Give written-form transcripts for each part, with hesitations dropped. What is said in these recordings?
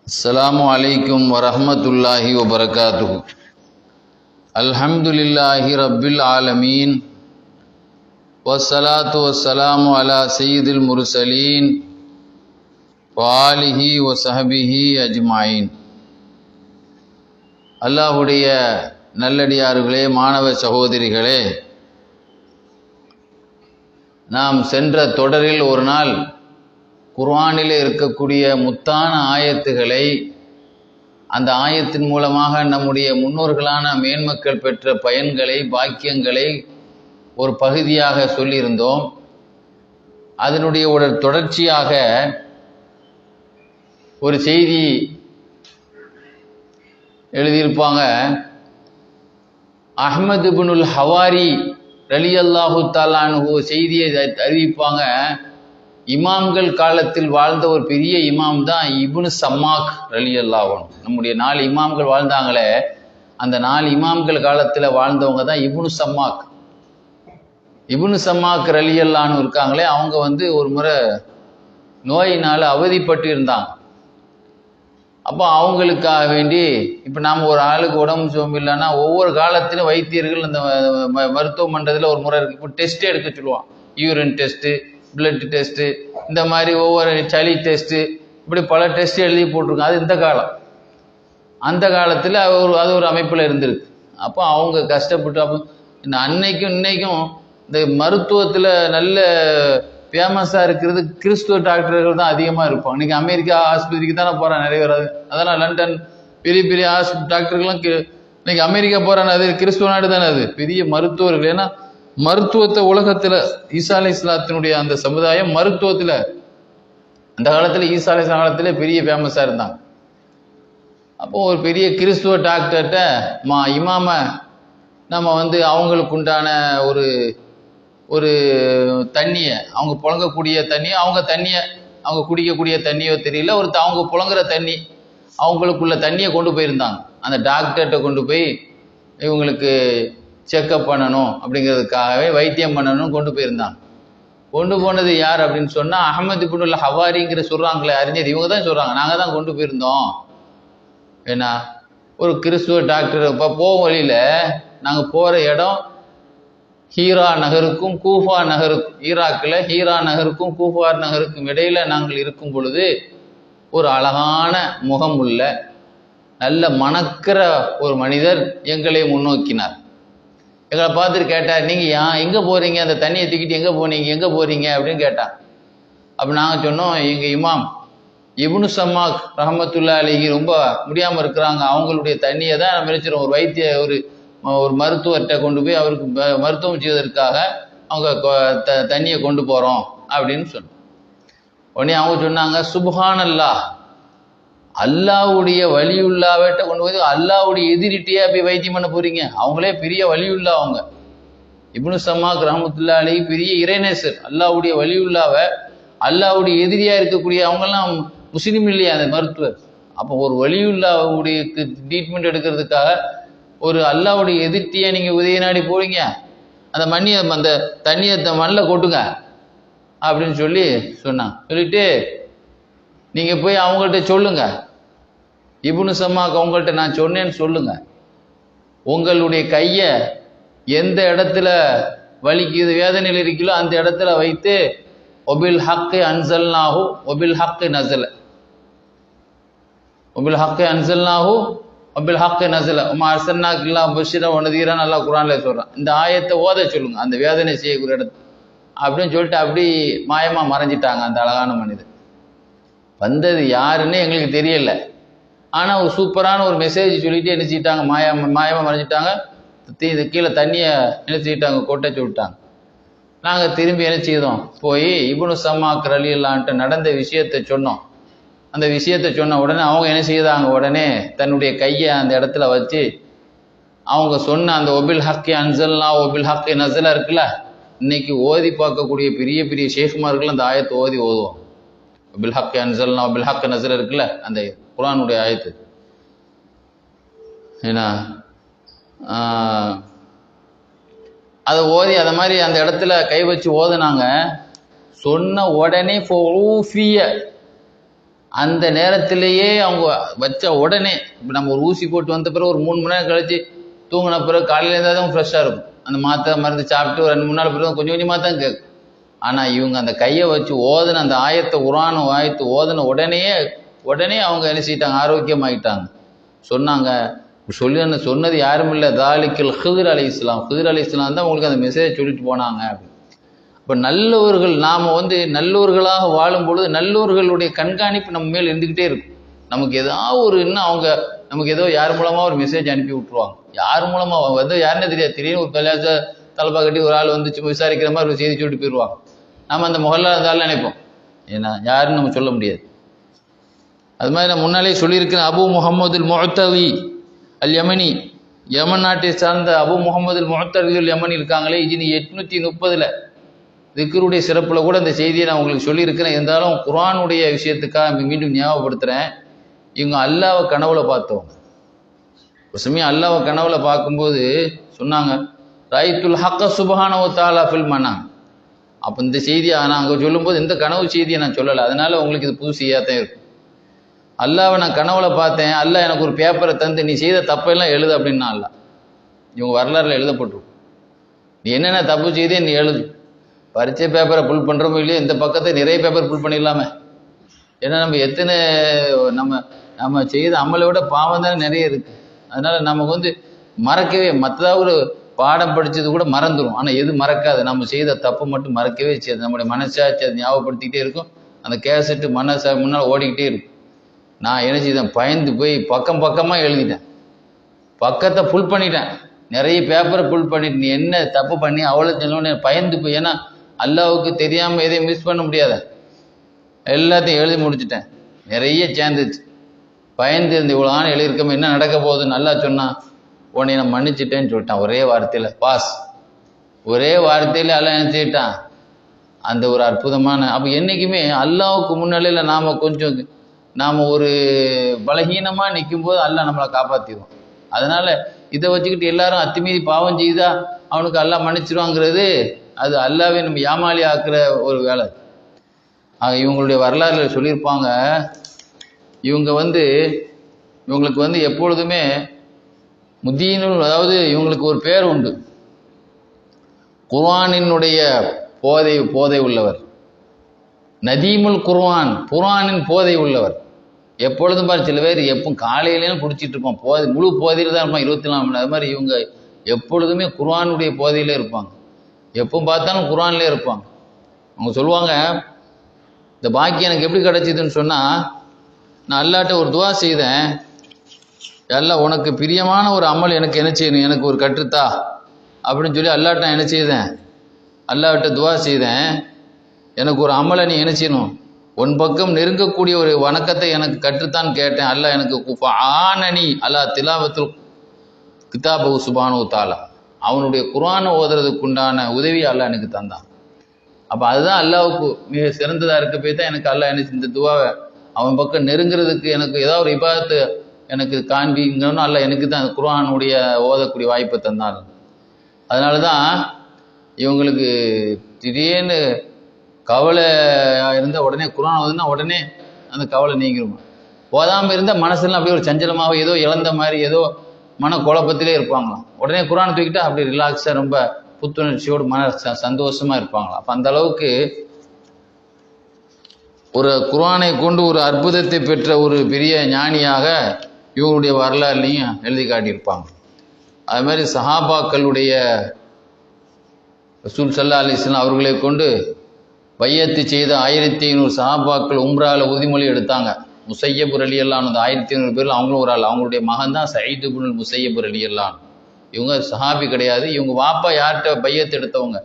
அஸ்ஸலாமு அலைக்கும் வரஹ்மத்துல்லாஹி வபரகாத்துஹு. அல்ஹம்துலில்லாஹி ரப்பில் ஆலமீன் வஸ்ஸலாத்து வஸ்ஸலாமு அலா சய்யிதில் முர்சலீன் வஆலிஹி வஸஹ்பிஹி அஜ்மாயின். அல்லாஹ்வுடைய நல்லடியார்களே, மாணவ சகோதரிகளே, நாம் சென்ற தொடரில் ஒரு நாள் குர்ஆனிலே இருக்கக்கூடிய முத்தான ஆயத்துகளை, அந்த ஆயத்தின் மூலமாக நம்முடைய முன்னோர்களான மேன்மக்கள் பெற்ற பயன்களை, பாக்கியங்களை ஒரு பகுதியாக சொல்லியிருந்தோம். அதனுடைய ஒரு தொடர்ச்சியாக ஒரு செய்தி எழுதியிருப்பாங்க. அஹ்மது இப்னுல் ஹவாரி ரலியல்லாஹு தஆலா அன்ஹு செய்தியை அறிவிப்பாங்க. இமாம்கள் காலத்தில் வாழ்ந்த ஒரு பெரிய இமாம் தான் இப்னு சம்மாக் ரலியல்லாஹு அன்ஹு. நம்முடைய 4 இமாம்கள் வாழ்ந்தாங்களே, அந்த 4 இமாம்கள் காலத்தில் வாழ்ந்தவங்க தான் இப்னு சம்மாக். இப்னு சம்மாக் ரலியல்லாஹு அன்ஹு இருக்காங்களே, அவங்க ஒரு முறை நோயினால் அவதிப்பட்டு இருந்தாங்க. அப்போ அவங்களுக்காக வேண்டி, இப்போ நாம் ஒரு ஆளுக்கு உடம்பு சோம்பில்லைன்னா ஒவ்வொரு காலத்திலும் வைத்தியர்கள் அந்த மருத்துவ மன்றத்தில் ஒரு முறை இருக்கு. இப்போ டெஸ்ட் எடுக்க சொல்லுவான். யூரின் டெஸ்ட்டு, பிளட் டெஸ்ட்டு, இந்த மாதிரி ஒவ்வொரு சளி டெஸ்ட்டு, இப்படி பல டெஸ்ட் எழுதி போட்டிருக்காங்க. அது இந்த காலம். அந்த காலத்தில் அது ஒரு அமைப்பில் இருந்திருக்கு. அப்போ அவங்க கஷ்டப்பட்டு, அப்போ அன்னைக்கும் இன்னைக்கும் இந்த மருத்துவத்தில் நல்ல ஃபேமஸாக இருக்கிறது கிறிஸ்துவ டாக்டர்கள் தான் அதிகமாக இருப்பாங்க. இன்றைக்கி அமெரிக்கா ஆஸ்பத்திரிக்கு தானே போகிறான் நிறைய பேர். அதெல்லாம் லண்டன் பெரிய பெரிய டாக்டர்கள்லாம் இன்னைக்கு அமெரிக்கா போகிறாங்க. அது கிறிஸ்துவ நாடு தானே, அது பெரிய மருத்துவர்கள். ஏன்னா மருத்துவத்தை உலகத்தில் ஈசா அலைஹிஸ்ஸலாத்தினுடைய அந்த சமுதாயம் மருத்துவத்தில் அந்த காலத்தில் ஈசா அலைஹிஸ்ஸலாம் காலத்தில் பெரிய ஃபேமஸாக இருந்தாங்க. அப்போது ஒரு பெரிய கிறிஸ்துவ டாக்டர்கிட்ட இமாம நம்ம அவங்களுக்கு உண்டான ஒரு தண்ணியை, அவங்க புழங்கக்கூடிய தண்ணியை, அவங்க குடிக்கக்கூடிய தண்ணியோ தெரியல, அவங்க புழங்குற தண்ணி, அவங்களுக்குள்ள தண்ணியை கொண்டு போயிருந்தாங்க. அந்த டாக்டர்கிட்ட கொண்டு போய் இவங்களுக்கு செக்கப் பண்ணணும் அப்படிங்கிறதுக்காகவே, வைத்தியம் பண்ணணும்னு கொண்டு போயிருந்தாங்க. கொண்டு போனது யார் அப்படின்னு சொன்னால் அஹ்மது இப்னுல் ஹவாரிங்கிற சொல்கிறாங்களே அறிஞர், இவங்க தான் சொல்கிறாங்க, நாங்கள் தான் கொண்டு போயிருந்தோம். ஏன்னா ஒரு கிறிஸ்துவ டாக்டர். இப்போ போகும் வழியில் நாங்கள் போகிற இடம் ஹீரா நகருக்கும் கூஃபா நகருக்கும், ஈராக்கில் ஹீரா நகருக்கும் கூஃபா நகருக்கும் இடையில நாங்கள் இருக்கும் பொழுது ஒரு அழகான முகம் உள்ள நல்ல மணக்கிற ஒரு மனிதர் எங்களை முன்னோக்கினார். எங்களை பார்த்துட்டு கேட்டார், நீங்கள் எங்கே போகிறீங்க, அந்த தண்ணியை தூக்கிட்டு எங்கே போகிறீங்க அப்படின்னு கேட்டான். அப்போ நாங்கள் சொன்னோம், எங்கள் இமாம் இப்னு சம்மாக் ரஹமத்துல்லாஹி அலைஹி ரொம்ப முடியாமல் இருக்கிறாங்க, அவங்களுடைய தண்ணியை தான் நம்ம நினைச்சிடும் ஒரு மருத்துவர்கிட்ட கொண்டு போய் அவருக்கு மருத்துவம் செய்வதற்காக அவங்க தண்ணியை கொண்டு போகிறோம் அப்படின்னு சொன்னோம். உடனே அவங்க சொன்னாங்க, சுப்ஹானல்லாஹ், அல்லாவுடைய வலியுல்லாவிட்ட கொண்டு போய் அல்லாவுடைய எதிரிட்டையே போய் வைத்தியம் பண்ண போறீங்க? அவங்களே பெரிய வலியுல்லா. அவங்க இப்னு சம்மாக் ரஹமத்துல்லாஹி அலைஹி பெரிய இறைநேசர். அல்லாவுடைய வலியுல்லாவை அல்லாவுடைய எதிரியா இருக்கக்கூடிய அவங்கெல்லாம் முஸ்லீம் இல்லையா அந்த மருத்துவர்? அப்போ ஒரு வலியுல்லாவுடைய ட்ரீட்மெண்ட் எடுக்கிறதுக்காக ஒரு அல்லாவுடைய எதிர்த்தியை நீங்கள் உதவி நாடி போறீங்க? அந்த தண்ணியை மண்ணில் கொட்டுங்க அப்படின்னு சொன்னாங்க. சொல்லிட்டு நீங்கள் போய் அவங்கள்ட்ட சொல்லுங்க, இப்னு சம்மாக் அவங்கள்ட்ட நான் சொன்னேன்னு சொல்லுங்க. உங்களுடைய கையை எந்த இடத்துல வலிக்குது, வேதனையில் இருக்கீங்களோ அந்த இடத்துல வைத்து ஒபில் ஹக்கு அன்சல்னாஹு ஒபில் ஹக்கு நசல, ஒபில் ஹக்கு அன்சல்னாஹு ஒபில் ஹக்கு நசல உமா அர்சல்னாக்கில்லா பஷீரா வ நதீரான்னு அல்லாஹ் குர்ஆன்ல சொல்கிறான். இந்த ஆயத்தை ஓத சொல்லுங்க அந்த வேதனை செய்யக்கூடிய இடத்து அப்படின்னு சொல்லிட்டு அப்படி மாயமாக மறைஞ்சிட்டாங்க அந்த அழகான மனிதர். வந்தது யாருன்னு எங்களுக்கு தெரியல. ஆனால் ஒரு சூப்பரான ஒரு மெசேஜ் சொல்லிட்டு என்ன செய்யிட்டாங்க, மாயமாக மறைஞ்சிட்டாங்க. இது கீழே தண்ணியை என்ன செய்யிட்டாங்க, கொட்ட சொல்லிட்டாங்க. நாங்கள் திரும்பி என்ன செய்தோம், போய் இப்னு சம்மாக் ரலியல்லாஹு நடந்த விஷயத்தை சொன்னோம். அந்த விஷயத்தை சொன்ன உடனே அவங்க என்ன செய்தாங்க, உடனே தன்னுடைய கையை அந்த இடத்துல வச்சு அவங்க சொன்ன அந்த ஒபில் ஹக்கி அன்சல்னா ஒபில் ஹக்கி நசலா இருக்குல்ல, இன்னைக்கு ஓதி பார்க்கக்கூடிய பெரிய பெரிய ஷேகுமார்கள் அந்த ஆயத்தை ஓதுவோம். ஒபில் ஹக்கி அன்சல்னா ஒபில் ஹக்கி நசலா இருக்குல்ல, அந்த குர்ஆனுடைய ஆயத்து. ஏன்னா அதை ஓதி அதை மாதிரி அந்த இடத்துல கை வச்சு ஓதுனாங்க. சொன்ன உடனே அந்த நேரத்திலேயே அவங்க வச்ச உடனே, இப்போ நம்ம ஒரு ஊசி போட்டு வந்த பிறகு ஒரு 3 மணி நேரம் கழிச்சு தூங்கின பிறகு காலையில் இருந்தால் தான் ஃப்ரெஷ்ஷாக இருக்கும். அந்த மாத்திரை மருந்து சாப்பிட்டு ஒரு 2 3 நாள் பிறகு கொஞ்சம் கொஞ்சமாக தான் கேட்கும். ஆனால் இவங்க அந்த கையை வச்சு ஓதுன அந்த ஆயத்தை குர்ஆன் ஆயத்து ஓதுன உடனே அவங்க என்ன செய்யிட்டாங்க, ஆரோக்கியமாயிட்டாங்க. சொன்னாங்க, சொன்னது யாரும் இல்லை, தாலிக்கல் ஹிதர் அலைஹிஸ்ஸலாம். ஹிதர் அலைஹிஸ்ஸலாம் தான் உங்களுக்கு அந்த மெசேஜ் சொல்லிட்டு போனாங்க. இப்போ நல்லவர்கள், நாம் நல்லவர்களாக வாழும் பொழுது நல்லவர்களுடைய கண்காணிப்பு நம்ம மேல் இருந்துக்கிட்டே இருக்கும். நமக்கு ஏதாவது ஒரு இன்னும் அவங்க நமக்கு ஏதோ யார் மூலமாக ஒரு மெசேஜ் அனுப்பி விட்டுருவாங்க. யார் மூலமாக யாருன்னு தெரியாது, திடீர்னு ஒரு கல்யாண தலப்பா கட்டி ஒரு ஆள் வந்து சும்மா விசாரிக்கிற மாதிரி ஒரு செய்தி சொல்லிட்டு போயிடுவாங்க. நம்ம அந்த முகல்லா இருந்தாலும் நினைப்போம், ஏன்னா யாருன்னு நம்ம சொல்ல முடியாது. அது மாதிரி நான் முன்னாலே சொல்லியிருக்கிறேன், அபு முஹம்மது முஅத்தலி அல் யமனி, யமன் நாட்டை சார்ந்த அபு முஹம்மது முஅத்தலி அல் யமனி இருக்காங்களே, இது 830 திக்ருடைய சிறப்புல கூட இந்த செய்தியை நான் உங்களுக்கு சொல்லியிருக்கிறேன். இருந்தாலும் குர்ஆனுடைய விஷயத்துக்காக மீண்டும் ஞாபகப்படுத்துகிறேன். இவங்க அல்லாஹ்வை கனவுல பார்த்தவங்க. ஒரு சமயம் அல்லாஹ்வை கனவுல பார்க்கும்போது சொன்னாங்க, ரைத்துல் ஹக்க சுப்ஹானஹு வ தஆலா ஃபில் மனாம். அப்போ இந்த செய்தியை நான் அங்கே சொல்லும்போது இந்த கனவு செய்தியை நான் சொல்லலை, அதனால உங்களுக்கு இது புது செய்தியாக தான் இருக்கும். அல்லாஹ்வை நான் கனவுல பார்த்தேன், அல்லாஹ் எனக்கு ஒரு பேப்பரை தந்து நீ செய்த தப்பெல்லாம் எழுது அப்படின்னா அல்லாஹ். இவங்க வரலாறுல எழுதப்பட்டிருக்கும், நீ என்னென்ன தப்பு செய்தே நீ எழுது. பரீட்சை பேப்பரை புல் பண்ணுறோமோ இல்லையோ, இந்த பக்கத்தை நிறைய பேப்பர் புல் பண்ணிடலாமே. ஏன்னா நம்ம எத்தனை நம்ம செய்த அமலை விட பாவம் தானே நிறைய இருக்குது. அதனால் நமக்கு மறக்கவே, மற்றதாக ஒரு பாடம் படித்தது கூட மறந்துடும். ஆனால் எது மறக்காது, நம்ம செய்த தப்பு மட்டும் மறக்கவே செய்யாது. நம்முடைய மனசாட்சி அதை ஞாபகப்படுத்திக்கிட்டே இருக்கும். அந்த கேசட்டு முன்னால் ஓடிக்கிட்டே இருக்கும். நான் என்ன செய்தேன், பயந்து போய் பக்கமாக எழுதிட்டேன், பக்கத்தை புல் பண்ணிட்டேன், நிறைய பேப்பரை புல் பண்ணிட்டு. நீ என்ன தப்பு பண்ணி அவ்வளோ சொன்னோன்னு பயந்து போய், ஏன்னா அல்லாஹ்வுக்கு தெரியாமல் எதையும் மிஸ் பண்ண முடியாத, எல்லாத்தையும் எழுதி முடிச்சுட்டேன். நிறைய சேர்ந்துச்சு. பயந்து இருந்து இவ்வளோ ஆணை எழுதியிருக்கோம், என்ன நடக்க போகுதுன்னு நல்லா சொன்னான். உன்னை நான் மன்னிச்சிட்டேன்னு சொல்லிட்டான் ஒரே வார்த்தையில். பாஸ், ஒரே வார்த்தையில் எல்லாம் நினச்சிக்கிட்டான். அந்த ஒரு அற்புதமான, அப்போ என்றைக்குமே அல்லாஹ்வுக்கு முன்னிலையில் நாம் ஒரு பலகீனமாக நிற்கும்போது அல்லாஹ் நம்மளை காப்பாற்றிடுவோம். அதனால் இதை வச்சுக்கிட்டு எல்லாரும் அத்துமீறி பாவம் செய்தா அவனுக்கு அல்லாஹ் மன்னிச்சிருவாங்கிறது, அது அல்லாஹ்வை நம்ம ஏமாளி ஆக்குற ஒரு வேலை. ஆக இவங்களுடைய வரலாறுல சொல்லியிருப்பாங்க, இவங்களுக்கு எப்பொழுதுமே முதீனுல், அதாவது இவங்களுக்கு ஒரு பேர் உண்டு, குர்ஆனினுடைய போதை உள்ளவர், நதீமுல் குர்ஆன், குர்ஆனின் போதை உள்ளவர். எப்பொழுதும் பாரு, சில பேர் காலையிலேயும் குடிச்சிட்டு இருப்பான், முழு போதையில் தான் இருப்பான் 24 மணி நேரம். அது மாதிரி இவங்க எப்பொழுதுமே குர்ஆனுடைய போதையிலே இருப்பாங்க, எப்போ பார்த்தாலும் குர்ஆன்லே இருப்பாங்க. அவங்க சொல்லுவாங்க, இந்த பாக்கியம் எனக்கு எப்படி கிடைச்சிதுன்னு சொன்னால், நான் அல்லாஹ்ட்ட ஒரு துவா செய்தேன், அல்லாஹ் உனக்கு பிரியமான ஒரு அமல் எனக்கு என்ன செய்யணும், எனக்கு ஒரு கற்றுத்தா அப்படின்னு சொல்லி அல்லாஹ்ட்ட நான் என்ன செய்தேன், அல்லாஹ்ட்ட துவா செய்தேன், எனக்கு ஒரு அமலை நீ என்ன செய்யணும், உன் பக்கம் நெருங்கக்கூடிய ஒரு வணக்கத்தை எனக்கு கற்றுத்தான் கேட்டேன். அல்லாஹ் எனக்கு ஆனனி அல்லா திலாவத்துல் கிதாபு சுப்ஹானஹு வ தஆலா, அவனுடைய குர்ஆனை ஓதுறதுக்குண்டான உதவி அல்லாஹ் எனக்கு தந்தான். அப்போ அதுதான் அல்லாஹ்வுக்கு மிக சிறந்ததாக இருக்க போய் தான் எனக்கு அல்லாஹ் என்ன இந்த துவாவை அவன் பக்கம் நெருங்கிறதுக்கு எனக்கு ஏதாவது ஒரு இபாதத்து எனக்கு காண்பிங்கன்னு அல்லாஹ் எனக்கு தான் குர்ஆனுடைய ஓதக்கூடிய வாய்ப்பை தந்தான். அதனால தான் இவங்களுக்கு திடீர்னு கவலை இருந்தால் உடனே குர்ஆன் ஓதுனா உடனே அந்த கவலை நீங்கிருமா. ஓதாமல் இருந்தால் மனசுலாம் அப்படியே ஒரு சஞ்சலமாக ஏதோ இழந்த மாதிரி ஏதோ மன குழப்பத்திலே இருப்பாங்களாம். உடனே குர்ஆன் தூக்கிட்டா அப்படி ரிலாக்ஸாக ரொம்ப புத்துணர்ச்சியோடு சந்தோஷமாக இருப்பாங்களாம். அப்போ அந்த அளவுக்கு ஒரு குர்ஆனை கொண்டு ஒரு அற்புதத்தை பெற்ற ஒரு பெரிய ஞானியாக இவங்களுடைய வரலாறுலையும் எழுதி காட்டியிருப்பாங்க. அது மாதிரி சஹாபாக்களுடைய ரசூல் ஸல்லல்லாஹு அலைஹி வஸல்லம் அவர்களை கொண்டு பையத்து செய்த 1500 சஹாபாக்கள் உம்ராவில் உறுதிமொழி எடுத்தாங்க. முஸையப் ரலியல்லாஹு அன்ஹு 1500 பேரில் அவங்களும் ஒரு ஆள். அவங்களுடைய மகன் தான் சயீத் இப்னுல் முஸையப் ரலியல்லாஹு அன்ஹு. இவங்க சஹாபி கிடையாது. இவங்க வாப்பா யார்கிட்ட பையத்து எடுத்தவங்க,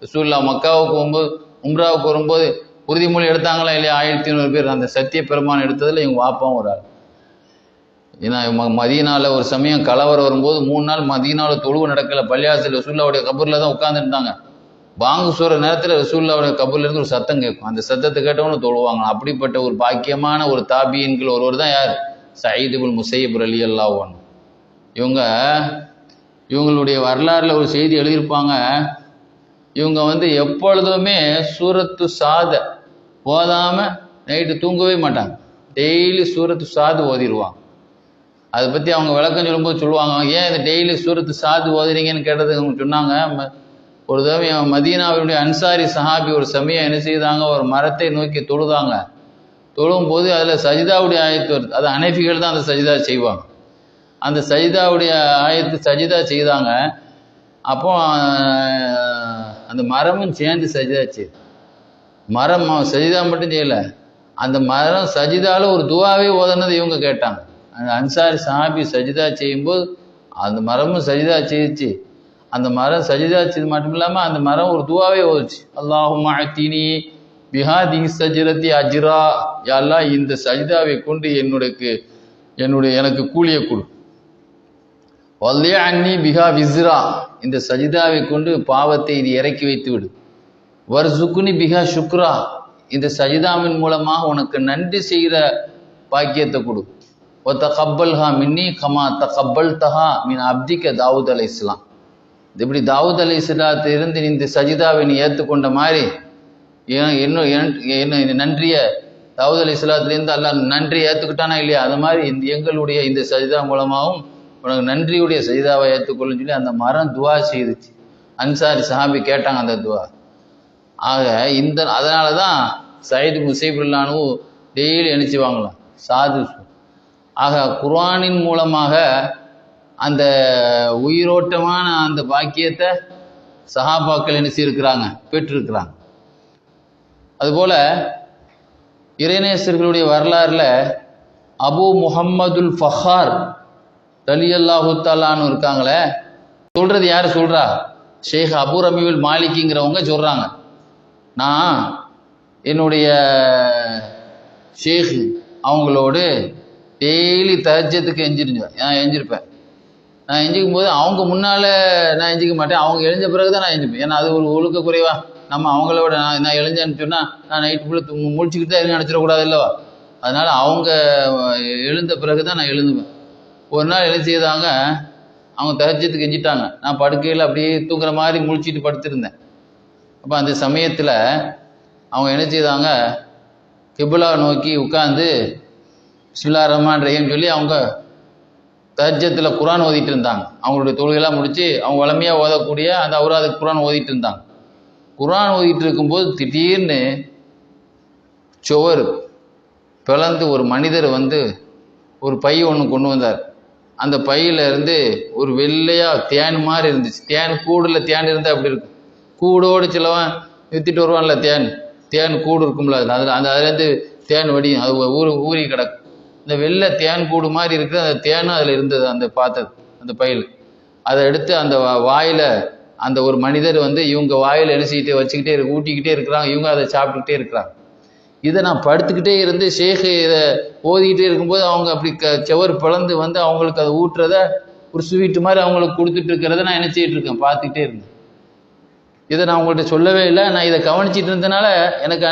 ரசூலுல்லாஹ் மக்காவுக்கு வரும்போது உம்ராவுக்கு வரும்போது உறுதிமொழி எடுத்தாங்களா இல்லையா 1500 பேர். அந்த சத்திய பெருமான் எடுத்ததில் இவங்க வாப்பாவும் ஒரு ஆள். ஏன்னா மதீனாவில் ஒரு சமயம் கலவரம் வரும்போது 3 நாள் மதீனாவில் தொழுவு நடக்கலை. பள்ளியாசல் ரசூலுல்லாஹ்வுடைய கபூரில் தான் உட்காந்துருந்தாங்க. பாங்கு சூற நேரத்தில் ரசூலுல்லாஹ்வுடைய கபூர்லேருந்து ஒரு சத்தம் கேட்கும். அந்த சத்தத்தை கேட்டவங்களும் தொழுவாங்க. அப்படிப்பட்ட ஒரு பாக்கியமான ஒரு தாபியன்கள் ஒருவர் தான் யார், சயீத் இப்னுல் முஸையப் ரலியல்லாஹு அன்ஹு. இவங்களுடைய வரலாறுல ஒரு செய்தி எழுதியிருப்பாங்க, இவங்க எப்பொழுதுமே சூரத்து சாத ஓதாம நைட்டு தூங்கவே மாட்டாங்க. டெய்லி சூரத்து சாது ஓதிடுவாங்க. அதை பற்றி அவங்க விளக்கம் சொல்லும்போது சொல்லுவாங்க, ஏன் இந்த டெய்லி சூரத்து சாது ஓதுறீங்கன்னு கேட்டது அவங்க சொன்னாங்க, ஒரு தடவை மதீனாவினுடைய அன்சாரி சஹாபி ஒரு சமயம் என்ன செய்தாங்க, ஒரு மரத்தை நோக்கி தொழுதாங்க. தொழும்போது அதில் சஜிதாவுடைய ஆயத்து வருது. அது அனைஃபிகள் தான் அந்த சஜிதா செய்வாங்க. அந்த சஜிதாவுடைய ஆயத்து சஜிதா செய்தாங்க. அப்போ அந்த மரமும் சேர்ந்து சஜிதா செய்யுது. மரம் சஜிதா மட்டும் செய்யலை, அந்த மரம் சஜிதால ஒரு துவாவே ஓதுனது இவங்க கேட்டாங்க. அந்த அன்சாரி சஹாபி சஜிதா செய்யும்போது அந்த மரமும் சஜிதா செய்யுச்சு. அந்த மரம் சஜிதா செய்து மட்டும் இல்லாமல் அந்த மரம் ஒரு துவாவே ஓதுச்சு. அல்லாஹும்ம அஅ்தினி பிஹாதிஹி ஸஜ்ரத்தி அஜ்ரா, யா அல்லாஹ் இந்த சஜிதாவை கொண்டு எனக்கு கூலியை கொடு. வல்லி அன்னி பிஹா விஸ்ரா, இந்த சஜிதாவை கொண்டு பாவத்தை இது இறக்கி வைத்து விடு. வர்சுக்னி பிஹா ஷுக்ரா, இந்த சஜிதாவின் மூலமாக உனக்கு நன்றி செய்கிற பாக்கியத்தை கொடு. ஒத்தகப்பல்ஹா மின்னி கமா தகப்பல்தஹா மின் அப்திக்க தாவூத் அலைஹிஸ்ஸலாம், இப்படி தாவூத் அலைஹிஸ்ஸலாத்தில் இருந்து இந்த சஜிதாவை நீ ஏற்றுக்கொண்ட மாதிரி என்ன நன்றிய தாவூத் அலைஹிஸ்ஸலாத்திலேருந்து அல்லாஹ் நன்றி ஏற்றுக்கிட்டானா இல்லையா, அது மாதிரி எங்களுடைய இந்த சஜிதா மூலமாகவும் உனக்கு நன்றியுடைய சஜிதாவை ஏற்றுக்கொள்ளுன்னு சொல்லி அந்த மரம் துவா செய்துச்சு. அன்சாரி சஹாபி கேட்டாங்க அந்த துவா. ஆக அதனால தான் சயீத் முஸைபில்லானு டெய்லி நினைச்சுவாங்களாம் சாது. ஆக குர்ஆனின் மூலமாக அந்த உயிரோட்டமான அந்த பாக்கியத்தை சஹாபாக்கள் நினைச்சிருக்கிறாங்க, பெற்றிருக்கிறாங்க. அதுபோல இறைநேசர்களுடைய வரலாறுல அபு முஹம்மதுல் ஃபஹார் ரலியல்லாஹு தஆலான்னு இருக்காங்களே, சொல்றது யாரு சொல்றா? ஷேக் அபு ரபீஉல் மாலிகிங்கிறவங்க சொல்றாங்க, நான் என்னுடைய ஷேக் அவங்களோடு டெய்லி தஹஜ்ஜுதுக்கு எஞ்சிருப்பேன். நான் எஞ்சிக்கும் போது அவங்க முன்னால் நான் எஞ்சிக்க மாட்டேன், அவங்க எழுந்த பிறகு தான் நான் எஞ்சிப்பேன். ஏன்னா அது ஒரு ஒழுக்க குறைவா, நம்ம அவங்களோட நான் எழுந்தேன்னு சொன்னால் நான் நைட்டு ஃபுல்லாக முழிச்சுக்கிட்டு தான் நினச்சிடக்கூடாது இல்லவா. அதனால் அவங்க எழுந்த பிறகு தான் நான் எழுந்துவேன். ஒரு நாள் என்ன செய்தாங்க, அவங்க தஹஜ்ஜுதுக்கு எஞ்சிட்டாங்க. நான் படுக்கையில் அப்படியே தூங்குற மாதிரி முழிச்சிட்டு படுத்திருந்தேன். அப்போ அந்த சமயத்தில் அவங்க என்ன செய்தாங்க, கிப்லா நோக்கி உட்காந்து பிஸ்மில்லாஹிர் ரஹ்மானிர் ரஹீம் சொல்லி அவங்க தஹஜ்ஜுதில் குர்ஆன் ஓதிட்டு இருந்தாங்க. அவங்களுடைய தொழுகையெல்லாம் முடித்து அவங்க வளமையாக ஓதக்கூடிய அந்த அவுராதுக்கு குர்ஆன் ஓதிட்டு இருந்தாங்க. குர்ஆன் ஓதிட்டு இருக்கும்போது திடீர்னு சுவர் பிளந்து ஒரு மனிதர் வந்து ஒரு பை ஒன்று கொண்டு வந்தார். அந்த பையில இருந்து ஒரு வெள்ளையாக தேன் மாதிரி இருந்துச்சு. தேன் கூடில் தேன் இருந்தால் அப்படி இருக்கும், கூடோடு சிலவன் விற்றுட்டு வருவான்ல, தேன் கூடு இருக்கும்ல, அதுலேருந்து தேன் வடியும், அது ஊறி கிடக்கும். இந்த வெள்ளை தேன் கூடு மாதிரி இருக்குது, அந்த தேனும் அதில் இருந்தது அந்த அந்த பையில். அதை எடுத்து அந்த வாயில் அந்த ஒரு மனிதர் வந்து இவங்க வாயில் என்ன வச்சுக்கிட்டே ஊட்டிக்கிட்டே இருக்கிறாங்க, இவங்க அதை சாப்பிட்டுக்கிட்டே இருக்கிறாங்க. இதை நான் படுத்துக்கிட்டே இருந்து ஷேக் இதை ஓதிக்கிட்டே இருக்கும்போது அவங்க அப்படி செவர் பிளந்து வந்து அவங்களுக்கு அதை ஊட்டுறத ஒரு ஸ்வீட்டு மாதிரி அவங்களுக்கு கொடுத்துட்டு இருக்கிறத நான் என்ன செய்யிட்டு இருக்கேன், பார்த்துக்கிட்டே இருந்தேன். இதை நான் உங்கள்கிட்ட சொல்லவே இல்லை. நான் இதை கவனிச்சிட்டு இருந்தனால எனக்கு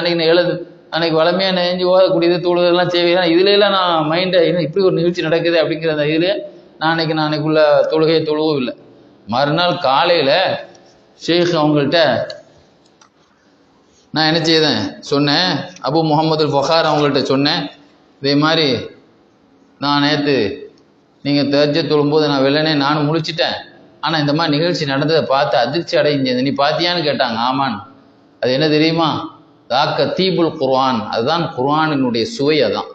அன்னைக்கு வளமையாக நெஞ்சு ஓதக்கூடியது தொழுதெல்லாம் செய்வேன். இதுலாம் நான் மைண்டை இன்னும் இப்படி ஒரு நிகழ்ச்சி நடக்குது அப்படிங்கிற அந்த இதில் நான் அன்னைக்குள்ள தொழுகையை தொழுவும் இல்லை. மறுநாள் காலையில் ஷேக் அவங்கள்ட்ட நான் என்ன செய்தேன் சொன்னேன், அபு முஹம்மதுல் ஃபஹார் அவங்கள்ட்ட சொன்னேன், இதே மாதிரி நான் நேற்று நீங்கள் தஹஜ்ஜுத் தொழும்போது நான் வெள்ளனே நானும் முழிச்சிட்டேன், ஆனால் இந்த மாதிரி நிகழ்ச்சி நடந்ததை பார்த்து அதிர்ச்சி அடைஞ்சது. நீ பார்த்தியான்னு கேட்டாங்க. ஆமான். அது என்ன தெரியுமா? தாக்க தீபுல் குர்ஆன், அதுதான் குர்ஆனினுடைய சுவை. அதான்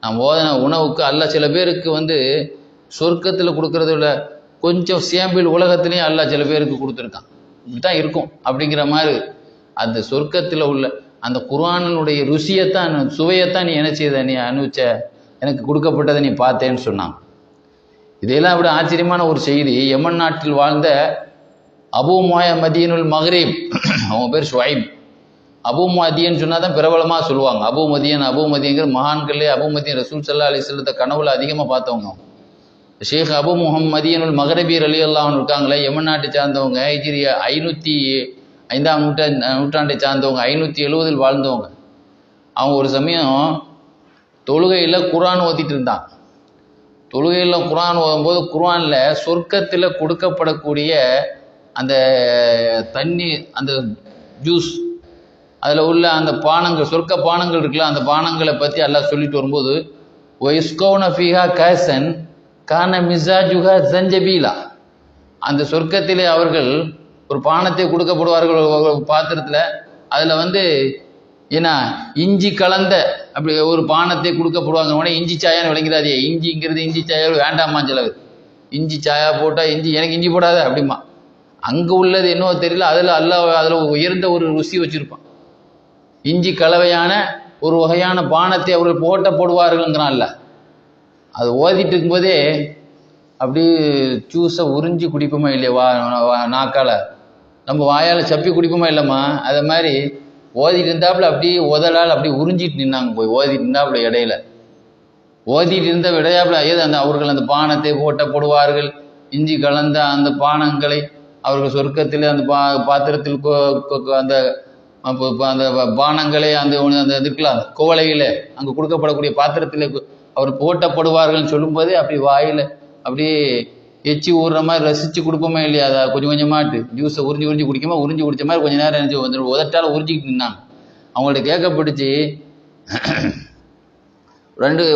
நான் ஓதன உணவுக்கு அல்லாஹ் சில பேருக்கு வந்து சொர்க்கத்தில் கொடுக்கறத விட கொஞ்சம் சேம்பிள் உலகத்துலேயும் அல்லாஹ் சில பேருக்கு கொடுத்துருக்கான். இப்படித்தான் இருக்கும் அப்படிங்கிற மாதிரி அந்த சொர்க்கத்தில் உள்ள அந்த குர்ஆனினுடைய ருசியைத்தான் சுவையைத்தான் நீ என்ன செய்த, நீ அனுபவிச்ச, எனக்கு கொடுக்கப்பட்டதை நீ பார்த்தேன்னு சொன்னான். இதையெல்லாம் விட ஆச்சரியமான ஒரு செய்தி, யமன் நாட்டில் வாழ்ந்த அபு மதியனுல் மக்ரிப், அவங்க பேர் ஷுவைப். அபு மதியன்னு சொன்னால் தான் பிரபலமாக சொல்லுவாங்க. அபு மதியங்கிற மகான்களே அபு மதியன் ரசூல் ஸல்லல்லாஹு அலைஹி வஸல்லம் கனவுல அதிகமாக பார்த்தவங்க. ஷேக் அபு மதியனுல் மக்ரிபி ரலியல்லாஹு அன்ஹு இருக்காங்களே, யமன் நாட்டை சார்ந்தவங்க, ஹிஜ்ரி 505ஆம் நூற்றாண்டை சார்ந்தவங்க, 570 வாழ்ந்தவங்க. அவங்க ஒரு சமயம் தொழுகையில் குர்ஆன் ஓதிட்டு இருந்தாங்க. தொழுகையில் குர்ஆன் ஓதும்போது குர்ஆனில் சொர்க்கத்தில் கொடுக்கப்படக்கூடிய அந்த தண்ணி, அந்த ஜூஸ், அதில் உள்ள அந்த பானங்கள், சொர்க்க பானங்கள் இருக்குல்ல, அந்த பானங்களை பற்றி அல்லாஹ் சொல்லிட்டு வரும்போது ஒய்ஸ்கௌன ஃபீஹா கேசன் கான மிசாஜுஹா ஜஞ்சபீலா, அந்த சொர்க்கத்திலே அவர்கள் ஒரு பானத்தை கொடுக்கப்படுவார்கள் ஒரு பாத்திரத்தில், அதில் வந்து ஏன்னா இஞ்சி கலந்த அப்படி ஒரு பானத்தை கொடுக்கப்படுவாங்க. உடனே இஞ்சி சாயான்னு விளங்கிறாதே, இஞ்சிங்கிறது இஞ்சி சாயா வேண்டாமா செலவு, இஞ்சி சாயா போட்டால் இஞ்சி எனக்கு இஞ்சி போடாத அப்படிமா. அங்கே உள்ளது என்னவோ தெரியல, அதில் உயர்ந்த ஒரு ருசி வச்சுருப்பான். இஞ்சி கலவையான ஒரு வகையான பானத்தை அவர்கள் போடுவார்கள்ங்கிறான்ல. அது ஓதிட்டு இருக்கும்போதே அப்படி ஜூஸை உறிஞ்சி குடிப்போமா இல்லையா, நாக்கால் நம்ம வாயால் சப்பி குடிப்போமா இல்லைம்மா, அதை மாதிரி ஓதிட்டு இருந்தாப்புல அப்படியே உதலால் அப்படி உறிஞ்சிட்டு நின்னாங்க. போய் ஓதிட்டு இருந்தாப்புல இடையில ஓதிட்டு இருந்த விடையாப்புல அந்த அவர்கள் அந்த பானத்தை போடுவார்கள். இஞ்சி கலந்த அந்த பானங்களை அவர்கள் சொர்க்கத்தில் அந்த பாத்திரத்தில் அந்த அந்த பானங்களை அந்த இருக்கலாம் குவளையில் அங்கே கொடுக்கப்படக்கூடிய பாத்திரத்தில் அவர் போட்டப்படுவார்கள்னு சொல்லும்போதே அப்படி வாயில் அப்படியே எச்சி ஊறுற மாதிரி ரசித்து கொடுப்போமே இல்லையா, அதை கொஞ்சம் கொஞ்சமாட்டு ஜூஸை உறிஞ்சி குடிக்காம உறிஞ்சி குடித்த மாதிரி கொஞ்சம் நேரம் நினச்சி வந்து உதட்டால் உறிஞ்சிக்கிட்டு நின்னாங்க. அவங்கள்ட்ட கேட்கப்பட்டுச்சு,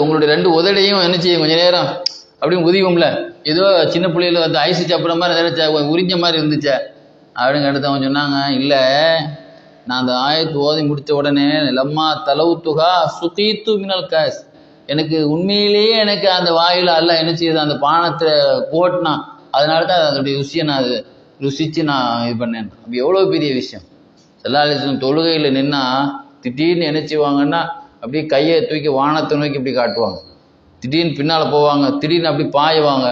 உங்களுடைய 2 உதடையும் என்ன செய்யும் கொஞ்சம் நேரம் அப்படின்னு உதவியும்ல, ஏதோ சின்ன பிள்ளையில வந்து ஐஸ் சாப்பிட்ற மாதிரி நினைச்சா உறிஞ்ச மாதிரி இருந்துச்சா அப்படின்னு கேட்டவங்க சொன்னாங்க, இல்லை நான் அந்த ஆயத்து ஓதி முடித்த உடனே லம்மா தலவுத்துகா சுகீத்து மினல் காஸ், எனக்கு உண்மையிலேயே எனக்கு அந்த வாயில் அல்ல என்ன செய்யுது அந்த பானத்தை போட்டினா, அதனால தான் அதனுடைய ருசியை நான் ருசித்து நான் இது பண்ணேன். அப்போ எவ்வளோ பெரிய விஷயம். ஸல்லல்லாஹு தொழுகையில் நின்னா திடீர்னு என்ன செய்வாங்கன்னா அப்படியே கையை தூக்கி வானத்தை நோக்கி இப்படி காட்டுவாங்க, திடீர்னு பின்னால் போவாங்க, திடீர்னு அப்படி பாயுவாங்க.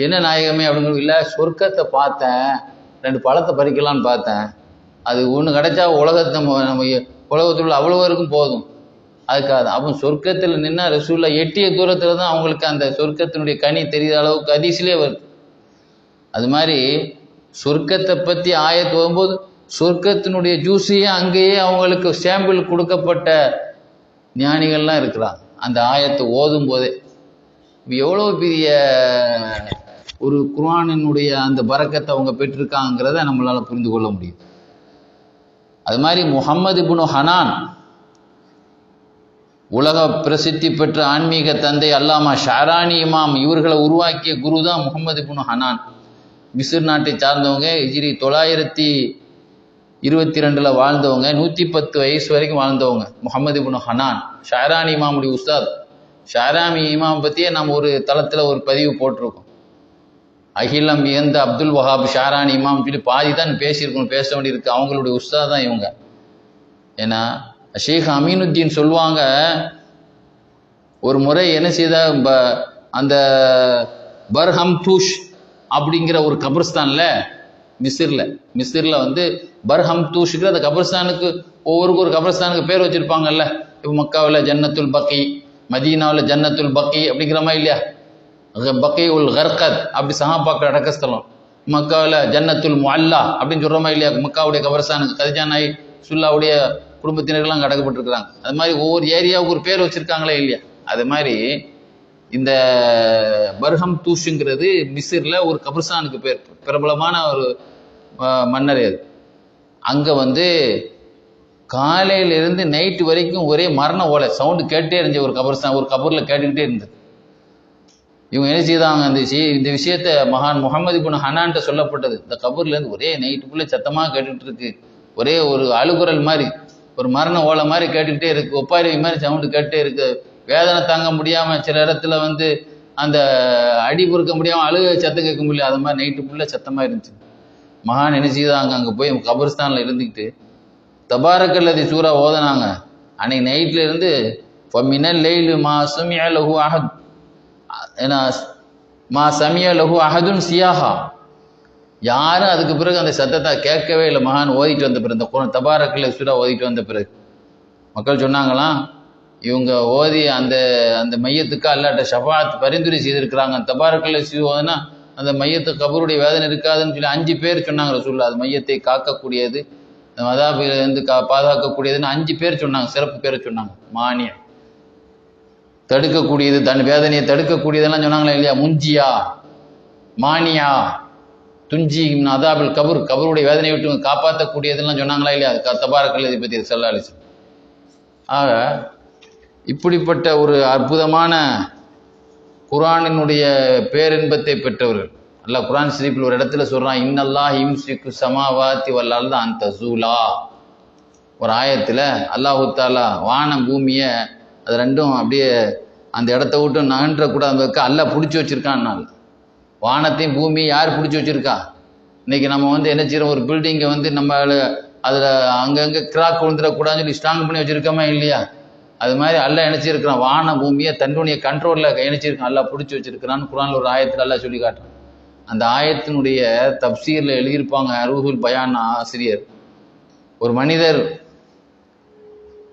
என்ன நாயகமே அப்படிங்கிறது, இல்லை சொர்க்கத்தை பார்த்தேன், 2 பழத்தை பறிக்கலான்னு பார்த்தேன், அது ஒன்று கிடைச்சா உலகத்தை நம்ம உலகத்தில் உள்ள அவ்வளோ வரைக்கும் போதும், அதுக்காக அப்போ சொர்க்கத்தில் நின்னா ரசூல்லா எட்டிய தூரத்தில் தான் அவங்களுக்கு அந்த சொர்க்கத்தினுடைய கனி தெரியாத அளவுக்கு ஹதீஸ்லே வருது. அது மாதிரி சொர்க்கத்தை பற்றி ஆயத்து வரும்போது சொர்க்கத்தினுடைய ஜூஸையே அங்கேயே அவங்களுக்கு சாம்பிள் கொடுக்கப்பட்ட ஞானிகள்லாம் இருக்கிறாங்க அந்த ஆயத்தை ஓதும் போதே. எவ்வளோ பெரிய ஒரு குர்ஆனினுடைய அந்த பரக்கத்தை அவங்க பெற்றிருக்காங்கிறத நம்மளால் புரிந்து கொள்ள முடியும். அது மாதிரி முஹம்மது இப்னு ஹனான், உலக பிரசித்தி பெற்ற ஆன்மீக தந்தை அல்லாமா ஷாரானி இமாம், இவர்களை உருவாக்கிய குரு தான் முஹம்மது இப்னு ஹனான். மிஸ்ர் நாட்டை சார்ந்தவங்க, ஹிஜ்ரி 922 வாழ்ந்தவங்க, 110 வயசு வரைக்கும் வாழ்ந்தவங்க முஹம்மது இப்னு ஹனான், ஷாரானி இமாமுடைய உஸ்தாத். ஷாரானி இமாம் பற்றியே நம்ம ஒரு தளத்தில் ஒரு பதிவு போட்டிருக்கோம். அகிலம் இயந்த அப்துல் வஹாப் ஷாரானி இமாம் சொல்லி பாதி தான் பேசியிருக்கணும், பேச வேண்டியிருக்கு. அவங்களுடைய உஸ்தாத் தான் இவங்க. ஏன்னா ஷேக் அமீனுத்தீன் சொல்லுவாங்க, ஒரு முறை என்ன செய்த அந்த பர்ஹம் தூஷ் அப்படிங்கிற ஒரு கபர்ஸ்தான்ல மிஸ்ரில் வந்து பர்ஹம் தூஷுக்கு அந்த கபர்ஸ்தானுக்கு ஒவ்வொருக்கு ஒரு கபர்ஸ்தானுக்கு பேர் வச்சிருப்பாங்கல்ல. இப்போ மக்காவில் ஜன்னத்துல் பக்கி, மதீனாவில் ஜன்னத்துல் பக்கி அப்படிங்கிற மாதிரி இல்லையா, பக்கி உல் கர்கத் அப்படி சஹாபாக்கள் அடக்கஸ்தலம். மக்காவில் ஜன்னத்துல் முஅல்லா அப்படின்னு சொல்கிற மாதிரி இல்லையா, மக்காவுடைய கபர்ஸ்தானுக்கு கதிஜா நாய் சுல்லாவுடைய குடும்பத்தினர்கள்லாம் அடக்கப்பட்டிருக்கிறாங்க. அது மாதிரி ஒவ்வொரு ஏரியாவுக்கு ஒரு பேர் வச்சுருக்காங்களே இல்லையா. அது மாதிரி இந்த பர்ஹம் தூஷுங்கிறது மிஸ்ரில் ஒரு கபர்ஸ்தானுக்கு பேர், பிரபலமான ஒரு மன்னர். அது அங்கே வந்து காலையிலிருந்து நைட்டு வரைக்கும் ஒரே மரண ஓலை சவுண்டு கேட்டே இருந்துச்சு. ஒரு கபர்ஸ்தான் ஒரு கபரில் கேட்டுக்கிட்டே இருந்தது. இவங்க என்ன செய்தாங்க, இந்த விஷயத்தை மகான் முஹம்மது இப்னு ஹனான்ட்ட சொல்லப்பட்டது. இந்த கபர்லேருந்து ஒரே நைட்டுக்குள்ளே சத்தமாக கேட்டுக்கிட்டு இருக்கு, ஒரே ஒரு அழுகுரல் மாதிரி ஒரு மரண ஓலை மாதிரி கேட்டுக்கிட்டே இருக்கு, ஒப்பாரி மாதிரி சவுண்டு கேட்டே இருக்கு. வேதனை தாங்க முடியாமல் சில இடத்துல வந்து அந்த அடி பொறுக்க முடியாமல் அழுக சத்தம் கேட்க முடியல, அது மாதிரி நைட்டுக்குள்ளே சத்தமாக இருந்துச்சு. மகான் என்ன செய்தாங்க, அங்கே போய் கபர்ஸ்தானில் இருந்துக்கிட்டு தபாரக்கல்லதி சூரா ஓதனாங்க. அன்னைக்கு நைட்ல இருந்து மினல் லைலு மா சமிய லஹு அஹத், ஏன்னா மா சமிய லஹு அஹதுன் சியாஹா, யாரும் அதுக்கு பிறகு அந்த சத்தத்தை கேட்கவே இல்லை. மகான் ஓதிட்டு வந்த பிறகு, இந்த தபாரக்கல்ல சூரா ஓதிட்டு வந்த பிறகு மக்கள் சொன்னாங்களாம், இவங்க ஓதி அந்த அந்த மையத்துக்கு அல்லாட்ட ஷஃபாத் பரிந்துரை செய்திருக்கிறாங்க. தபாரக்கல்ல ஓதுனா அந்த மையத்து கபருடைய வேதனை இருக்காதுன்னு சொல்லி 5 பேர் சொன்னாங்க ரசூலுல்லாஹ். அது மையத்தை காக்கக்கூடியது, மதாபிலிருந்து பாதுகாக்கக்கூடியதுன்னு 5 பேர் சொன்னாங்க, சிறப்பு பேரை சொன்னாங்க. மானியம் தடுக்கக்கூடியது, தன் வேதனையை தடுக்கக்கூடியதெல்லாம் சொன்னாங்களா இல்லையா. முஞ்சியா, மானியா, துஞ்சி அதாபில் கபருடைய வேதனை விட்டு காப்பாற்றக்கூடியதெல்லாம் சொன்னாங்களா இல்லையா? அது தபாரக்கல் இதை பற்றி ஸல்லல்லாஹு அலைஹி வஸல்லம். ஆக இப்படிப்பட்ட ஒரு அற்புதமான குர்ஆனினுடைய பேரின்பத்தை பெற்றவர்கள். அல்லாஹ் குர்ஆன் ஷரீஃபில் ஒரு இடத்துல சொல்றான், இன்னல்லாஹ் யும்சிக்கு ஸமாவாத்தி வல் அர்த அன் தஸூலா. ஒரு ஆயத்தில் அல்லாஹு தாலா வானம் பூமியை அது ரெண்டும் அப்படியே அந்த இடத்த விட்டு நகன்றக்கூடாது அல்லாஹ் பிடிச்சி வச்சிருக்கான்னால. வானத்தையும் பூமியை யார் பிடிச்சி வச்சிருக்கா? இன்னைக்கு நம்ம என்ன செய்யறோம், ஒரு பில்டிங்கை நம்ம அதில் அங்கங்கே கிராக் விழுந்துடக்கூடாதுன்னு சொல்லி ஸ்ட்ராங் பண்ணி வச்சிருக்கோமா இல்லையா? அது மாதிரி அல்லாஹ் இணைச்சிருக்கிறான். வான பூமியை தன்னுடைய கண்ட்ரோலில் இணைச்சிருக்கான், அல்லாஹ் பிடிச்சி வச்சிருக்கிறான்னு குர்ஆன்ல ஒரு ஆயத்தில் அல்லாஹ் சொல்லி காட்டுறான். அந்த ஆயத்தினுடைய தப்சீரில் எழுதியிருப்பாங்க ரூஹுல் பயான் ஆசிரியர். ஒரு மனிதர்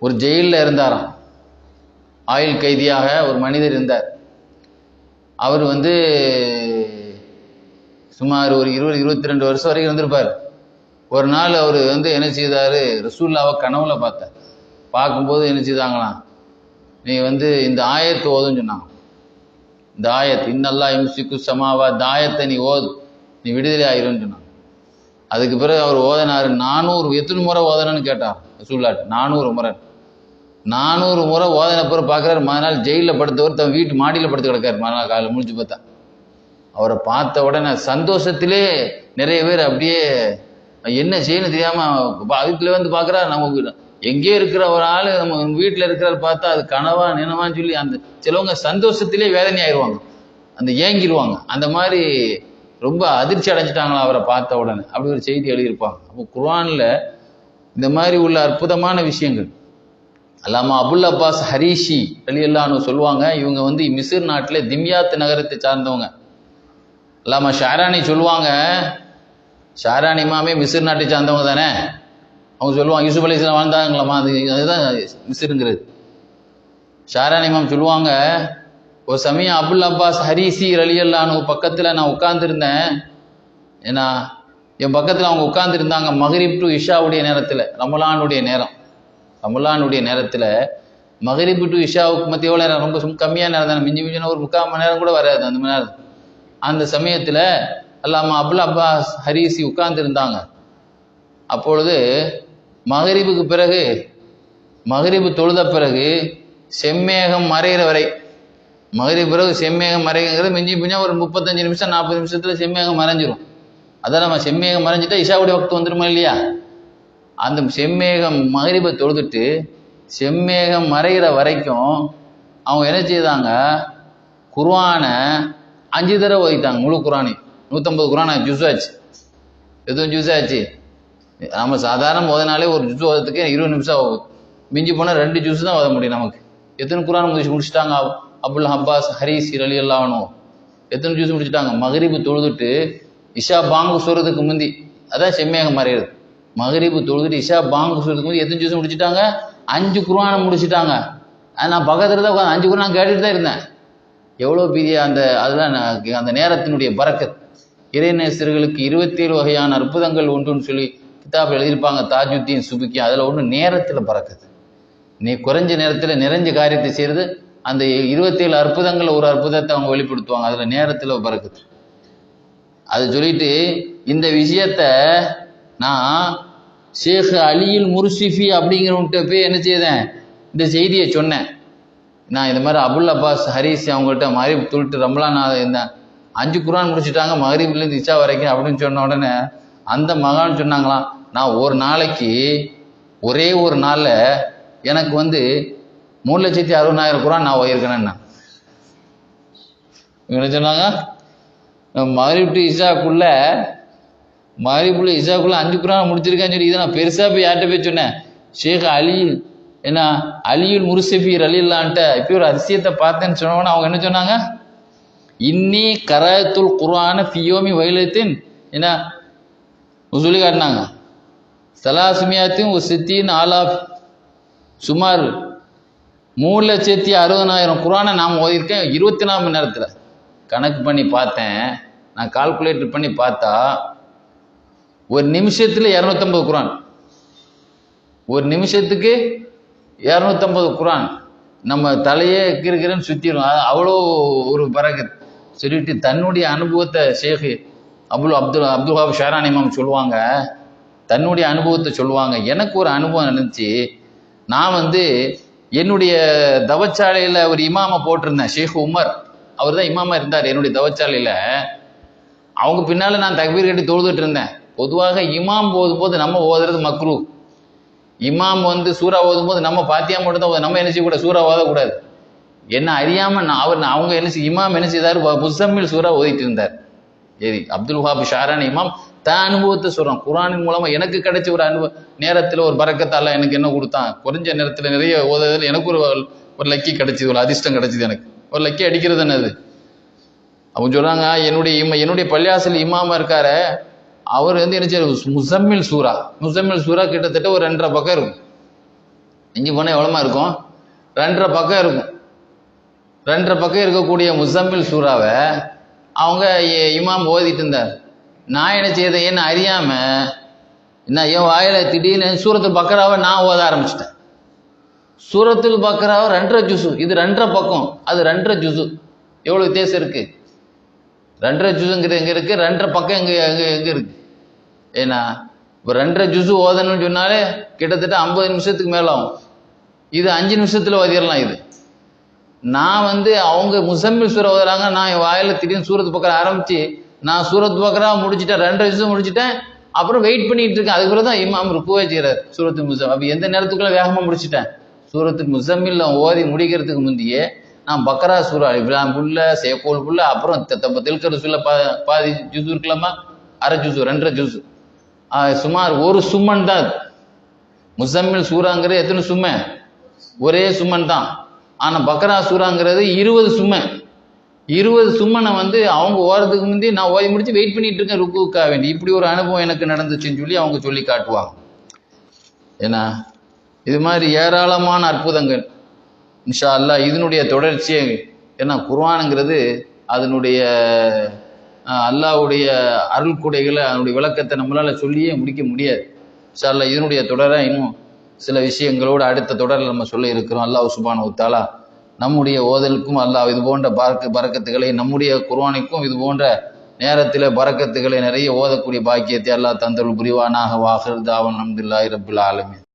ஒரு ஜெயிலில் இருந்தாராம், ஆயுள் கைதியாக ஒரு மனிதர் இருந்தார். அவர் சுமார் ஒரு 20-22 வருஷம் வரைக்கும் இருந்திருப்பார். ஒரு நாள் அவர் என்ன செய்தார், ரசூலுல்லாஹ்வை கனவுல பார்த்தார். பார்க்கும்போது என்ன செய்தாங்களாம், நீ இந்த ஆயத்தை ஓதுன்னு சொன்னாங்க. இந்த ஆயத் இன்னல்லாஹ் யும்சிக்கு ஸமாவா, இந்த ஆயத்தை நீ ஓது, நீ விடுதலை ஆயிருன்னு சொன்னாங்க. அதுக்கு பிறகு அவர் ஓதனார். 400 எத்தனை முறை ஓதனன்னு கேட்டார் ரசூலுல்லாஹ். 400 முறை. 400 முறை ஓதன பிறகு பார்க்குறாரு, மறுநாள் ஜெயிலில் படுத்தவர் தன் வீட்டு மாடியில் படுத்து கிடக்கார். மறுநாள் காலையில் முடிச்சு பார்த்தா அவரை பார்த்த உடனே சந்தோஷத்திலே நிறைய பேர் அப்படியே என்ன செய்யணும் தெரியாமல் அதுக்குள்ள பார்க்குறா. நம்ம எங்கே இருக்கிற ஒரு ஆள் நம்ம வீட்டில் இருக்கிறார் பார்த்தா அது கனவா நினவான்னு சொல்லி அந்த சிலவங்க சந்தோஷத்திலே வேதனை ஆயிடுவாங்க, அந்த ஏங்கிடுவாங்க. அந்த மாதிரி ரொம்ப அதிர்ச்சி அடைஞ்சிட்டாங்களா அவரை பார்த்த உடனே. அப்படி ஒரு செய்தி எழுதியிருப்பாங்க. அப்போ குர்ஆனில் இந்த மாதிரி உள்ள அற்புதமான விஷயங்கள். அல்லாமா அபுல் அப்பாஸ் ஹரீஷி ரலியல்லாஹு அன்ஹு சொல்லுவாங்க, இவங்க மிஸ்ர் நாட்டில் திம்யாத் நகரத்தை சார்ந்தவங்க. அல்லாமா ஷாரானி சொல்லுவாங்க, ஷாரானி இமாமே மிஸ்ர் நாட்டை சார்ந்தவங்க தானே. அவங்க சொல்லுவாங்க யூசுப் அலைஹிஸ்ஸலாம் வாழ்ந்தாங்களாமா, அதுதான் மிஸ்ருங்கிறது. ஷாரானி இமாம் சொல்லுவாங்க, ஒரு சமயம் அபுல் அப்பாஸ் ஹரீஷி ரலியல்லாஹு அன்ஹு பக்கத்தில் நான் உட்கார்ந்துருந்தேன். ஏன்னா என் பக்கத்தில் அவங்க உட்கார்ந்துருந்தாங்க மக்ரிப் டு இஷாவுடைய நேரத்தில், ரமலானுடைய நேரம். ரமலானுடைய நேரத்தில் மக்ரிப் டு இஷாவுக்கு மத்திய எவ்வளோ நேரம், ரொம்ப கம்மியான நேரம் தானே, மிஞ்சி மிஞ்சின ஒரு 3/4 மணி நேரம் கூட வராது அந்த மணி நேரம். அந்த சமயத்தில் அல்லாமா அபுல் அப்பாஸ் ஹரீஷி உட்கார்ந்துருந்தாங்க. அப்பொழுது மக்ரிபுக்கு பிறகு, மக்ரிபு தொழுத பிறகு செம்மேகம் மறைகிற வரை, மக்ரிப் பிறகு செம்மேகம் மறைகிறது மிஞ்சி மிஞ்சா ஒரு 35 நிமிஷம் 40 நிமிஷத்தில் செம்மேகம் மறைஞ்சிரும். அதான் நம்ம செம்மேகம் மறைஞ்சிட்டா இஷாவுடைய வக்து வந்துருமா இல்லையா? அந்த செம்மேகம் மக்ரிபை தொழுதுட்டு செம்மேகம் மறைகிற வரைக்கும் அவங்க என்ன செய்தாங்க, குர்ஆனை 5 தடவை ஓதிட்டாங்க. முழு குர்ஆனை 150 குர்ஆன் ஜுஸ் ஆச்சு. எதுவும் ஜுஸ் ஆச்சு. நம்ம சாதாரண ஓதனாலே ஒரு ஜுஸ் ஓதத்துக்கு 20 நிமிஷம் ஆகும். மிஞ்சி போனால் 2 ஜுஸ் தான் ஓத முடியும் நமக்கு. எத்தனை குர்ஆன் முடிச்சுட்டாங்க அபுல் அப்பாஸ் ஹரீஷி ரலியல்லாஹு அன்ஹு? எத்தனை ஜுஸ் முடிச்சுட்டாங்க? மக்ரிபு தொழுதுட்டு இஷா பாங்கு சொல்றதுக்கு முந்தி, அதான் செம்மேகம் மறைகிறது. மக்ரிபு தொழுதுட்டு இஷா பாங்கு சொல்றதுக்கு முந்தி எத்தனை ஜுஸ் முடிச்சுட்டாங்க? 5 குர்ஆனை முடிச்சுட்டாங்க. நான் பக்கத்தில் தான் உட்காந்து 5 குர்ஆன் கேட்டுட்டு தான் இருந்தேன். எவ்வளோ பெரிய அதுதான் அந்த நேரத்தினுடைய பரக்கத். இறைநேசர்களுக்கு 27 வகையான அற்புதங்கள் உண்டுன்னு சொல்லி கிதாப் எழுதியிருப்பாங்க தாஜுத்தீன் சுபுக்கி. அதில் ஒன்று நேரத்தில் பரக்கத்து. நீ குறைஞ்ச நேரத்தில் நிறைஞ்ச காரியத்தை செய்கிறது. அந்த 27 அற்புதங்கள் ஒரு அற்புதத்தை அவங்க வெளிப்படுத்துவாங்க, அதில் நேரத்தில் பரக்கத்து. அது சொல்லிட்டு இந்த விஷயத்த நான் ஷேக் அலியுல் முர்சிஃபி அப்படிங்கிறவன்கிட்ட போய் என்ன செய்தேன், இந்த செய்தியை சொன்னேன். நான் இந்த மாதிரி அபுல் அப்பாஸ் ஹரீஷி அவங்கள்ட்ட மக்ரிப் தொழுட்டு ரமலான் இருந்தேன், 5 குர்ஆன் முடிச்சுட்டாங்க மக்ரிப்லேருந்து இஷா வரைக்கும் அப்படின்னு சொன்ன உடனே அந்த மகான் சொன்னாங்களாம், நான் ஒரு நாளைக்கு ஒரே ஒரு நாளில் எனக்கு 3,60,000 குர்ஆன் நான் ஓதிருக்கேன்னு. இவங்க சொன்னாங்க மக்ரிப் டு இஷாக்குள்ள 5 குர்ஆன் முடிச்சிருக்கேன்னு சொல்லி. இதை நான் பெருசாக போய் யார்கிட்ட போய் சொன்னேன், ஷேக் அலியுல் முர்சிஃபி ரலியல்லாஹு இப்போ ஒரு அதிசயத்தை பார்த்தேன்னு சொன்னோன்னா அவங்க என்ன சொன்னாங்க, இன்னி கராயத்துல் குர்ஆன ஃபியோமி வைலத்தின் என்ன சொல்லி காட்டினாங்க. சலாசுமியாத்தையும் ஒரு சித்தின் ஆலாஃப், சுமார் 3,60,000 குர்ஆனை நாம் ஓதியிருக்கேன் 24 மணி நேரத்தில். கணக்கு பண்ணி பார்த்தேன், நான் கால்குலேட்டர் பண்ணி பார்த்தா ஒரு நிமிஷத்தில் 250 குர்ஆன், ஒரு நிமிஷத்துக்கு 250 குர்ஆன் நம்ம தலையே இருக்கிறேன்னு சுற்றிடும். அவ்வளோ ஒரு பரக்கத் சொல்லிட்டு தன்னுடைய அனுபவத்தை ஷேக் அப்துல் வஹாப் ஷாரானி இமாம் சொல்லுவாங்க, தன்னுடைய அனுபவத்தை சொல்லுவாங்க. எனக்கு ஒரு அனுபவம் நினைச்சு, நான் என்னுடைய தவச்சாலையில் ஒரு இமாமை போட்டிருந்தேன். ஷேக் உமர் அவர் தான் இமாமா இருந்தார் என்னுடைய தவச்சாலையில். அவங்க பின்னால் நான் தக்பீர் கட்டி தொழுதுட்டு இருந்தேன். பொதுவாக இமாம் ஓதும் போது நம்ம ஓதுறது மக்ரூ. இமாம் சூறா ஓதும் போது நம்ம பாத்தியா மட்டும் தான் நம்ம என்ன செய்யக்கூடாது, சூறா ஓதக்கூடாது. என்ன அறியாம அவங்க இமாம் என்ன செய்தார், முஸம்மில் சூறா ஓதிட்டு இருந்தார். சரி, அப்துல் வஹாப் ஷாரானி இமாம் தான் அனுபவத்தை சொல்றான். குர்ஆனின் மூலமா எனக்கு கிடைச்ச ஒரு நேரத்தில் ஒரு பரக்கத்தால எனக்கு என்ன கொடுத்தான், குறைஞ்ச நேரத்தில் நிறைய ஓதுறதுல எனக்கு ஒரு லக்கி கிடைச்சிது, ஒரு அதிர்ஷ்டம் கிடைச்சிது. எனக்கு ஒரு லக்கி அடிக்கிறது என்னது. அவங்க சொல்றாங்க, என்னுடைய பள்ளியாசல் இமாமா இருக்காரு, அவர் என்ன செய்ய முஸம்மில் சூறா கிட்டத்தட்ட ஒரு 2.5 பக்கம் இருக்கும். இஞ்சி போனால் எவ்வளோமா இருக்கும், 2.5 பக்கம் இருக்கும். 2.5 பக்கம் இருக்கக்கூடிய முஸம்மில் சூறாவை அவங்க இமாம் ஓதிட்டு இருந்தார். நான் என்ன செய்தேன், என்ன அறியாம நான் என் வாயில திடீர்னு சூரத்துல் பக்கராவை நான் ஓத ஆரம்பிச்சிட்டேன். சூரத்துல் பக்கராவை 2.5 ஜுசு, இது 2.5 பக்கம், அது 2.5 ஜுசு. எவ்வளோ வித்தியாசம் இருக்கு. 2.5 ஜுசுங்கிறது எங்க இருக்கு, 2.5 பக்கம் எங்க இருக்கு. ஏன்னா இப்போ 2.5 ஜுசு ஓதணும்னு சொன்னாலே கிட்டத்தட்ட 50 நிமிஷத்துக்கு மேல ஆகும். இது 5 நிமிஷத்துல ஓதிடலாம். இது நான் அவங்க முஸம்மில் சூரா ஓதுறாங்க, நான் என் வாயில திடீர்னு சூரத்து பக்கரா ஆரம்பிச்சு நான் சூரத்து பக்கரா முடிச்சுட்டேன், 2.5 ஜுசு முடிச்சுட்டேன். அப்புறம் வெயிட் பண்ணிட்டு இருக்கேன். அதுக்குள்ள தான் இமாம் ருக்குவே செய்கிறார் சூரத்து முஸம்மில். அப்போ எந்த நேரத்துக்குள்ள வேகமா முடிச்சுட்டேன், சூரத்து முஸம்மில் ஓதி முடிக்கிறதுக்கு முந்தையே நான் பக்கரா சூரா இப்ராஹிம் புல்ல சேகோல் புல்ல அப்புறம் தில்கர் சொல்ல பாதி ஜுசு இருக்கலாமா, அரை ஜுசு 2.5 ஜுசு, சுமார் ஒரு சும்மன் தான். முஸம்மில் சூறாங்கிறது எத்தனை சும்மை, ஒரே சும்மன் தான். ஆனா பக்கரா சூறாங்கிறது 20 சும்மை. 20 சும்மனை அவங்க ஓரத்துக்கு முந்தி நான் ஓதி முடிச்சு வெயிட் பண்ணிட்டு இருக்கேன் ருக்குவுக்காக வேண்டி. இப்படி ஒரு அனுபவம் எனக்கு நடந்துச்சுன்னு சொல்லி அவங்க சொல்லி காட்டுவாங்க. ஏன்னா இது மாதிரி ஏராளமான அற்புதங்கள் இன்ஷா அல்லாஹ் இதனுடைய தொடர்ச்சியை. ஏன்னா குர்ஆனுங்கிறது அதனுடைய அல்லாஹ்வுடைய அருள் கொடைகளை, அதனுடைய விளக்கத்தை நம்மளால சொல்லியே முடிக்க முடியாது. இன்ஷா அல்லாஹ் இதனுடைய தொடரை இன்னும் சில விஷயங்களோடு அடுத்த தொடரில் நம்ம சொல்ல இருக்கிறோம். அல்லாஹ் சுப்ஹானஹு வ தஆலா நம்முடைய ஓதலுக்கும் அல்லாஹ் இது போன்ற பரக்கத்துகளை, நம்முடைய குர்ஆனுக்கும் இது போன்ற நேரத்தில் பரக்கத்துகளை நிறைய ஓதக்கூடிய பாக்கியத்தை அல்லாஹ் தந்தருள் புரிவானாக. வாஹிர் தாவன் அல்ஹம்துலில்லாஹி ரப்பில் ஆலமீன்.